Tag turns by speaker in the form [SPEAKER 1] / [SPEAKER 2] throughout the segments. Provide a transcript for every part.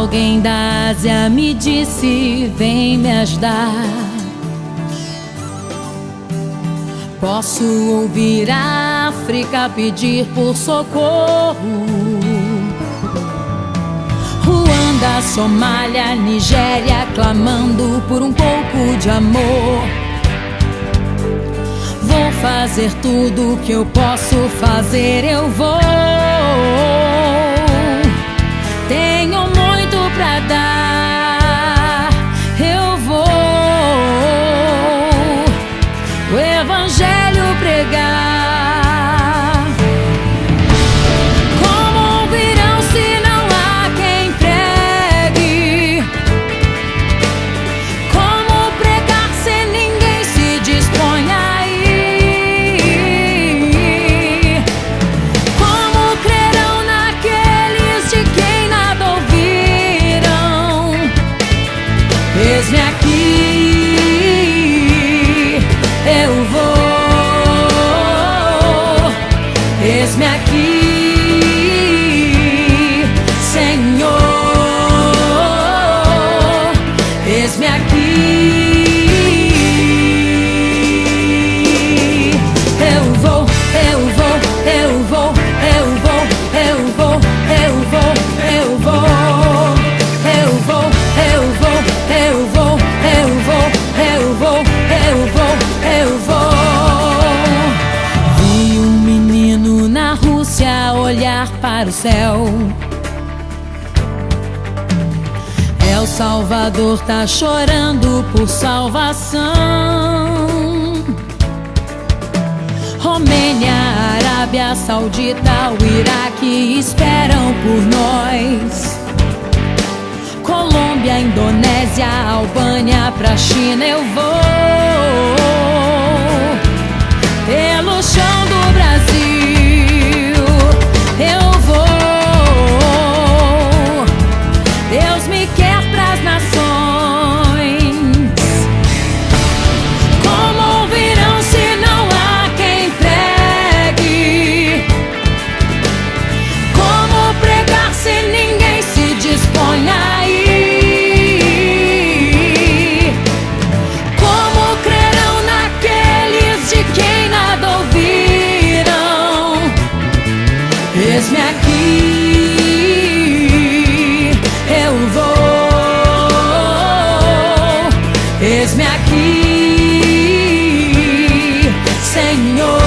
[SPEAKER 1] Alguém da Ásia me disse: vem me ajudar. Posso ouvir a África pedir por socorro. Ruanda, Somália, Nigéria clamando por um pouco de amor. Vou fazer tudo que eu posso fazer, eu vou. Tenho muito pra dar, eu vou o evangelho pregar. Como ouvirão se não há quem pregue? Como pregar se ninguém se dispõe a ir? Como crerão naqueles de quem nada ouviram? Eis-me aqui, eu vou. Eis-me aqui, Senhor. Eis-me aqui. Eu vou, eu vou, eu vou, eu vou, eu vou, eu vou, eu vou. Eu vou, eu vou, eu vou, eu vou, eu vou, eu vou, eu vou. Vi um menino na Rússia olhar para o céu. El Salvador tá chorando por salvação. Romênia, Arábia Saudita, o Iraque esperam por nós. Colômbia, Indonésia, Albânia, pra China eu vou. Pelo chão do Brasil eu vou. Deus me quer pras nações. Como ouvirão se não há quem pregue? Como pregar se ninguém se dispõe a ir? Como crerão naqueles de quem nada ouviram? Eis-me aqui, eu vou. Eis-me aqui, Senhor.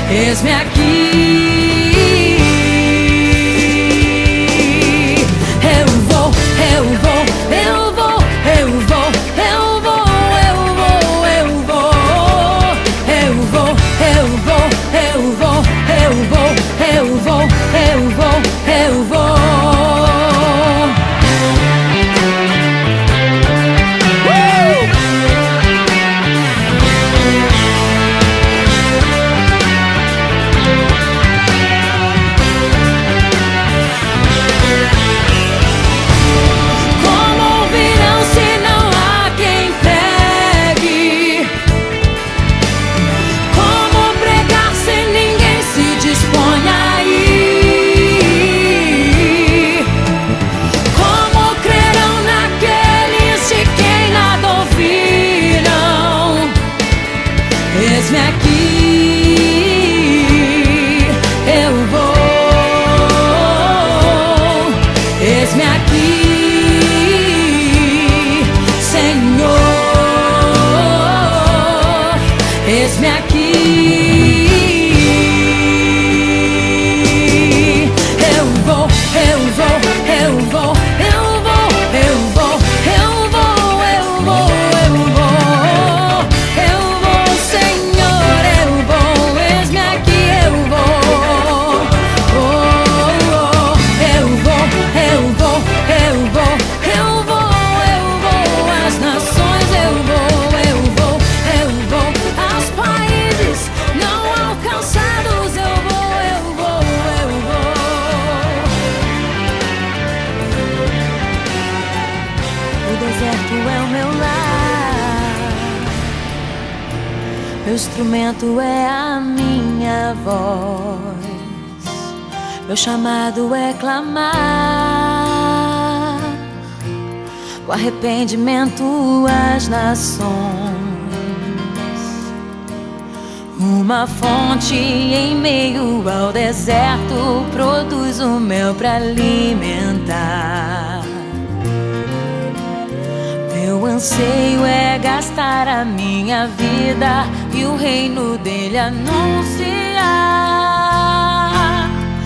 [SPEAKER 1] Eis-me aqui. Eu vou, eu vou, eu vou, eu vou, eu vou, eu vou, eu vou. Eu vou, eu vou, eu vou, eu vou, eu vou, eu vou, eu vou. Como ouvirão se não há quem pregue? Como pregar se ninguém se dispõe a ir? Como crerão naqueles de quem nada ouviram? Eis-me aqui, eu vou. Eis-me aqui, Senhor. Eis-me aqui. Eu vou, eu vou, eu vou, eu vou, eu vou, eu vou, eu vou, eu vou. Eu vou, Senhor, eu vou. Eis-me aqui, eu vou. Oh, oh, eu vou, eu vou, eu vou, eu vou, eu vou. As nações eu vou, eu vou, eu vou. Aos países não alcançados eu vou, eu vou, eu vou. O deserto é o meu lar, meu instrumento é a minha voz. Meu chamado é clamar o arrependimento às nações. Uma fonte em meio ao deserto produz o mel para alimentar. Meu anseio é gastar a minha vida e o reino dele anunciar.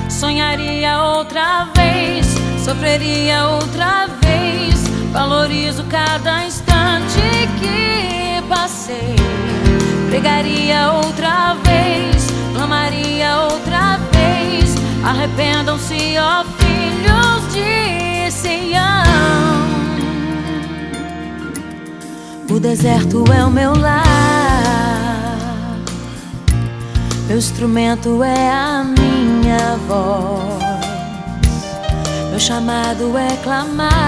[SPEAKER 1] Sonharia outra vez, sofreria outra vez. Valorizo cada instante que passei. Pregaria outra vez, clamaria outra vez. Arrependam-se, ó filhos de Sião. O deserto é o meu lar, meu instrumento é a minha voz. Meu chamado é clamar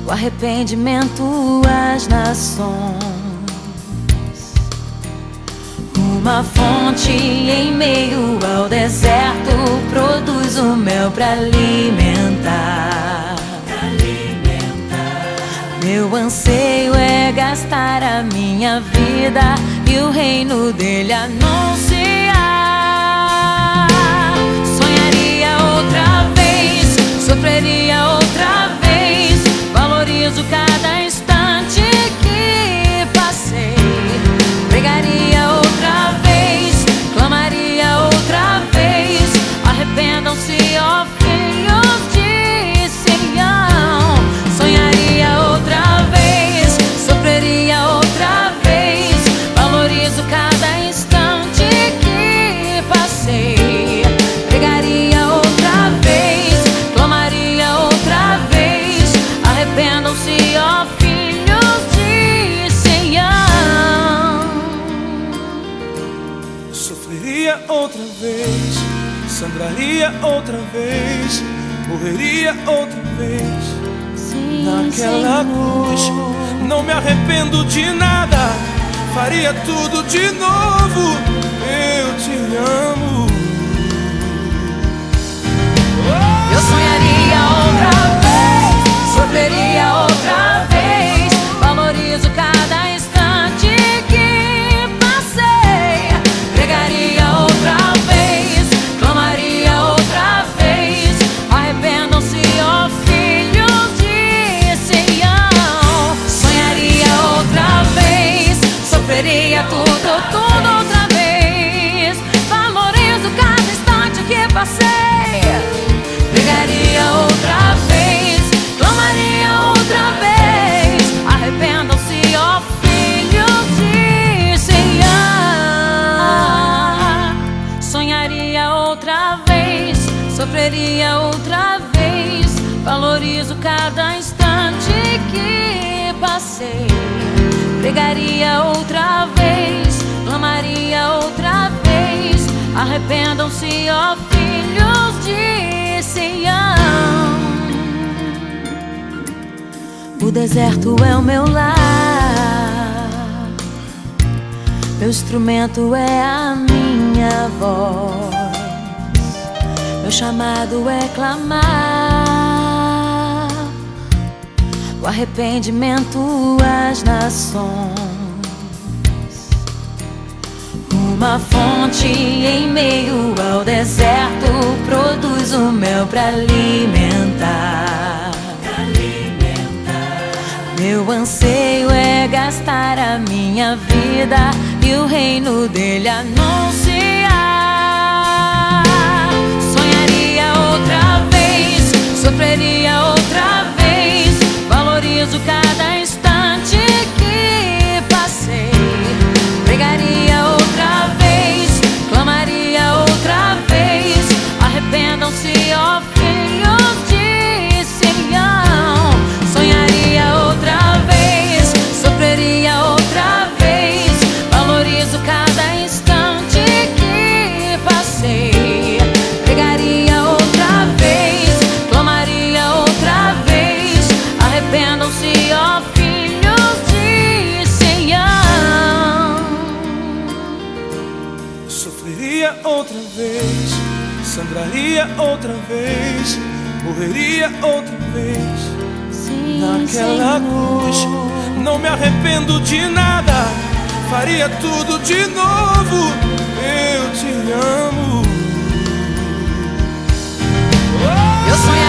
[SPEAKER 1] o arrependimento às nações. Uma fonte em meio ao deserto produz o mel para alimentar. Meu anseio é gastar a minha vida e o reino dele anunciar. Sonharia outra vez, sofreria outra vez. Valorizo cada instante que passei. Pregaria outra vez, clamaria outra vez. Arrependam-se, ó filhos de Sião. Sonharia outra vez, sofreria outra vez. Valorizo cada instante que passei. Pregaria outra vez, clamaria outra vez. Arrependam-se, ó filhos de Sião.
[SPEAKER 2] Sofreria outra vez, sangraria outra vez, morreria outra vez. Naquela cruz, não me arrependo de nada, faria tudo de novo. Eu te amo.
[SPEAKER 1] Eu sonharia outra vez, sofreria outra vez. Valorizo cada instante que passei. Pregaria outra vez, clamaria outra vez. Arrependam-se, ó filhos de Sião. Sonharia outra vez, sofreria tudo outra vez. Valorizo cada instante que passei. Pregaria outra vez, clamaria outra vez. Arrependam-se, ó filhos de Sião. Sonharia outra vez, sofreria outra vez. Valorizo cada instante que passei. Pregaria outra vez, clamaria outra vez. Arrependam-se, ó filhos de Sião. O deserto é o meu lar, meu instrumento é a minha voz. Meu chamado é clamar o arrependimento às nações. Uma fonte em meio ao deserto produz o mel para alimentar. Meu anseio é gastar a minha vida e o reino dele anunciar. Sonharia outra vez, sofreria outra vez. Valorizo cada instante que passei. Pregaria outra vez, clamaria outra vez. Arrependam-se, ó filhos de Sião. Sonharia outra vez, sofreria outra vez. Valorizo cada instante
[SPEAKER 2] outra vez, sangraria outra vez, morreria outra vez.
[SPEAKER 1] Sim,
[SPEAKER 2] Naquela cruz, não me arrependo de nada, faria tudo de novo. Eu te amo.
[SPEAKER 1] Eu sonhava